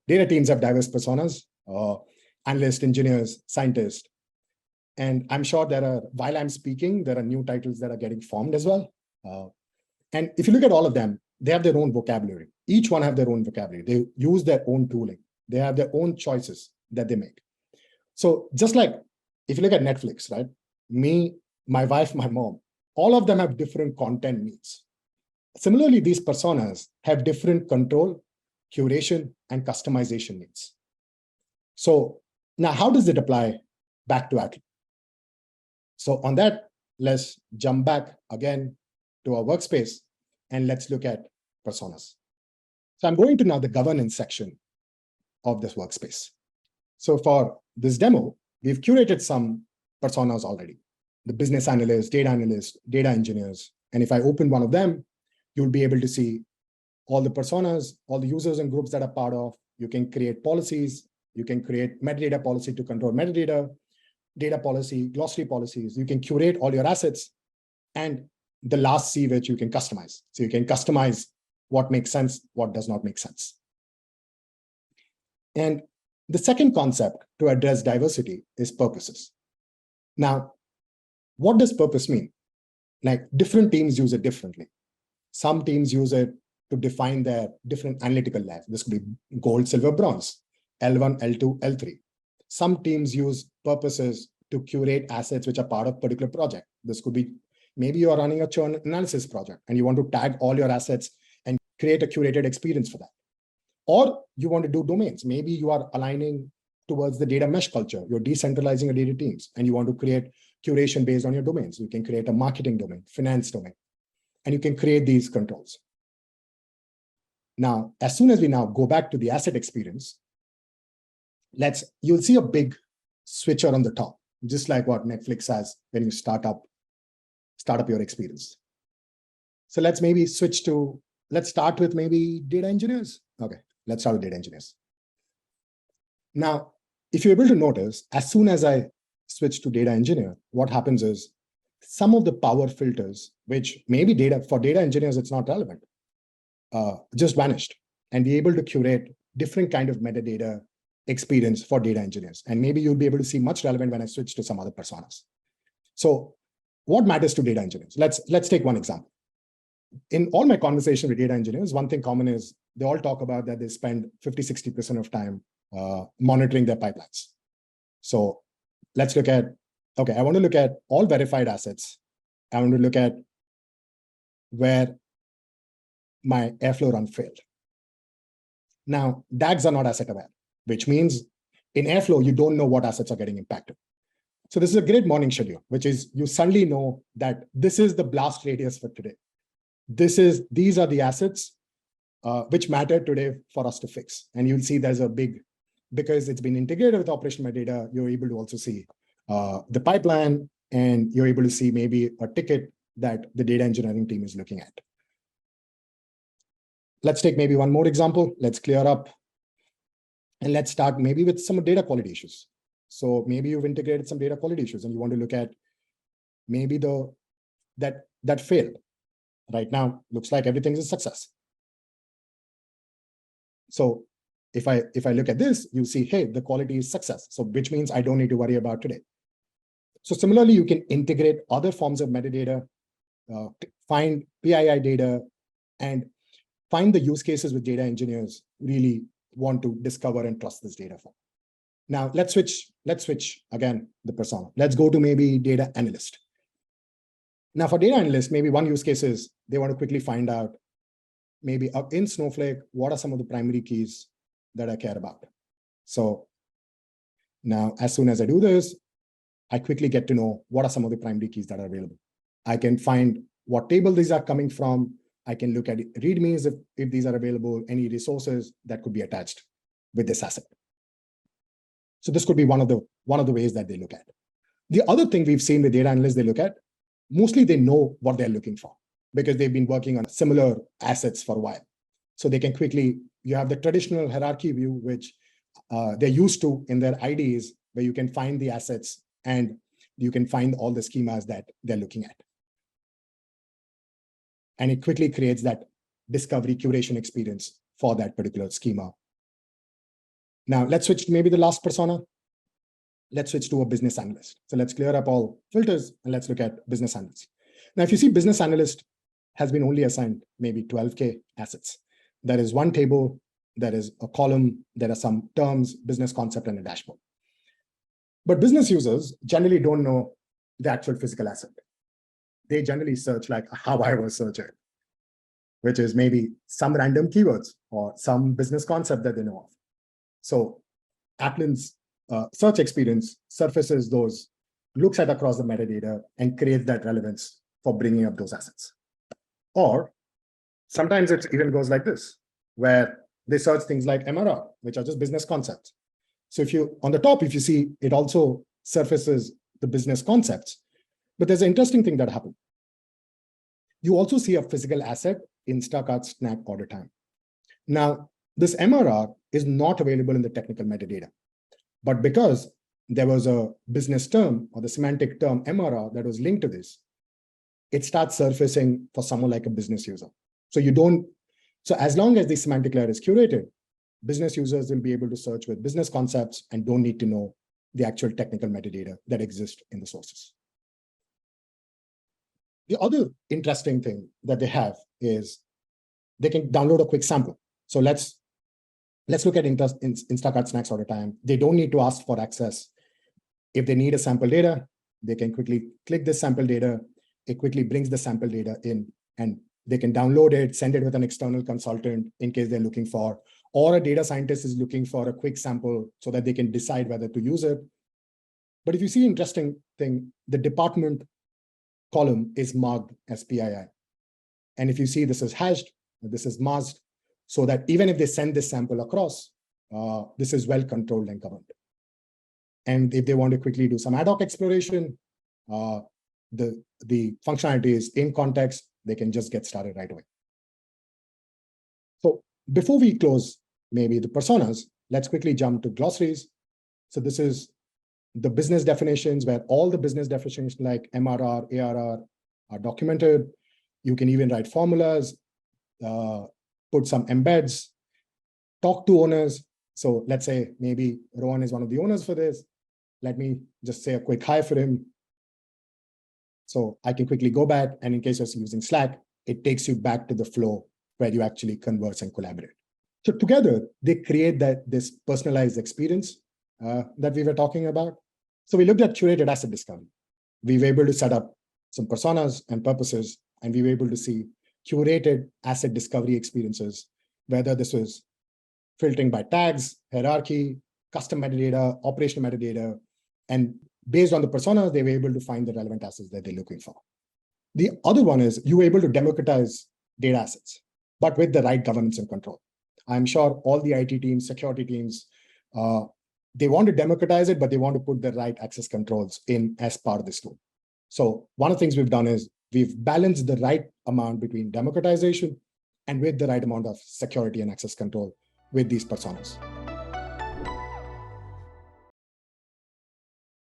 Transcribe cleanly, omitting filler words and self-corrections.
Data teams have diverse personas, analysts, engineers, scientists. And I'm sure while I'm speaking, there are new titles that are getting formed as well. And if you look at all of them, they have their own vocabulary. Each one have their own vocabulary. They use their own tooling. They have their own choices that they make. So just like if you look at Netflix, right? Me, my wife, my mom, all of them have different content needs. Similarly, these personas have different control, curation, and customization needs. So now how does it apply back to Atlan? So on that, let's jump back again to our workspace and let's look at personas. So I'm going to now the governance section of this workspace. So for this demo, we've curated some personas already, the business analysts, data engineers. And if I open one of them, you'll be able to see all the personas, all the users and groups that are part of. You can create policies. You can create metadata policy to control metadata, data policy, glossary policies. You can curate all your assets. And the last C, which you can customize. So you can customize what makes sense, what does not make sense. And the second concept to address diversity is purposes. Now, what does purpose mean? Like different teams use it differently. Some teams use it to define their different analytical layers. This could be gold, silver, bronze, L1, L2, L3. Some teams use purposes to curate assets which are part of a particular project. This could be maybe you are running a churn analysis project and you want to tag all your assets and create a curated experience for that. Or you want to do domains. Maybe you are aligning towards the data mesh culture. You're decentralizing your data teams and you want to create curation based on your domains. You can create a marketing domain, finance domain, and you can create these controls. Now, as soon as we now go back to the asset experience, you'll see a big switcher on the top, just like what Netflix has when you start up your experience. So let's start with maybe data engineers. Okay, let's start with data engineers. Now, if you're able to notice, as soon as I switch to data engineer, what happens is some of the power filters, which maybe for data engineers, it's not relevant, just vanished, and be able to curate different kind of metadata experience for data engineers. And maybe you'll be able to see much relevant when I switch to some other personas. So what matters to data engineers? Let's take one example. In all my conversation with data engineers, one thing common is they all talk about that they spend 50-60% of time monitoring their pipelines. So let's look at, okay, I want to look at all verified assets. I want to look at where my Airflow run failed. Now, DAGs are not asset aware, which means in Airflow, you don't know what assets are getting impacted. So this is a great morning schedule, which is you suddenly know that this is the blast radius for today. These are the assets which matter today for us to fix. And you'll see there's a big, because it's been integrated with operational metadata, you're able to also see the pipeline, and you're able to see maybe a ticket that the data engineering team is looking at. Let's take maybe one more example. Let's clear up. And let's start maybe with some data quality issues. So maybe you've integrated some data quality issues and you want to look at maybe that failed. Right now, looks like everything is a success. So if I look at this, you see, hey, the quality is success. So which means I don't need to worry about today. So similarly, you can integrate other forms of metadata, find PII data, and find the use cases with data engineers really want to discover and trust this data for. Now let's switch again the persona. Let's go to maybe data analyst. Now for data analyst, maybe one use case is they want to quickly find out maybe in Snowflake, what are some of the primary keys that I care about? So now as soon as I do this, I quickly get to know what are some of the primary keys that are available. I can find what table these are coming from. I can look at readmes if these are available, any resources that could be attached with this asset. So this could be one of the ways that they look at. The other thing we've seen with data analysts they look at, mostly they know what they're looking for because they've been working on similar assets for a while. So they can quickly, you have the traditional hierarchy view, which they're used to in their IDs, where you can find the assets and you can find all the schemas that they're looking at. And it quickly creates that discovery curation experience for that particular schema. Now let's switch to maybe the last persona. Let's switch to a business analyst. So let's clear up all filters and let's look at business analyst. Now, if you see business analyst has been only assigned maybe 12K assets. There is one table, there is a column, there are some terms, business concept, and a dashboard. But business users generally don't know the actual physical asset. They generally search like how I was searching, which is maybe some random keywords or some business concept that they know of. So Atlan's search experience surfaces those, looks at across the metadata and creates that relevance for bringing up those assets. Or sometimes it even goes like this, where they search things like MRR, which are just business concepts. So if you, on the top, if you see, it also surfaces the business concepts. But there's an interesting thing that happened. You also see a physical asset, Instacart snack order time. Now, this MRR is not available in the technical metadata. But because there was a business term or the semantic term MRR that was linked to this, it starts surfacing for someone like a business user. So as long as the semantic layer is curated, business users will be able to search with business concepts and don't need to know the actual technical metadata that exists in the sources. The other interesting thing that they have is they can download a quick sample. So let's look at Instacart snacks order time. They don't need to ask for access. If they need a sample data, they can quickly click this sample data. It quickly brings the sample data in and they can download it, send it with an external consultant in case they're looking for, or a data scientist is looking for a quick sample so that they can decide whether to use it. But if you see interesting thing, the department column is marked as PII. And if you see this is hashed, this is masked, so that even if they send this sample across, this is well controlled and governed. And if they want to quickly do some ad hoc exploration, the functionality is in context, they can just get started right away. So before we close maybe the personas, let's quickly jump to glossaries. So this is the business definitions where all the business definitions like MRR, ARR are documented. You can even write formulas, put some embeds, talk to owners. So let's say maybe Rohan is one of the owners for this. Let me just say a quick hi for him. So I can quickly go back, and in case you're using Slack, it takes you back to the flow where you actually converse and collaborate. So together, they create this personalized experience that we were talking about. So we looked at curated asset discovery. We were able to set up some personas and purposes, and we were able to see curated asset discovery experiences, whether this was filtering by tags, hierarchy, custom metadata, operational metadata, and based on the personas, they were able to find the relevant assets that they're looking for. The other one is you were able to democratize data assets, but with the right governance and control. I'm sure all the IT teams, security teams, they want to democratize it, but they want to put the right access controls in as part of this tool. So one of the things we've done is we've balanced the right amount between democratization and with the right amount of security and access control with these personas.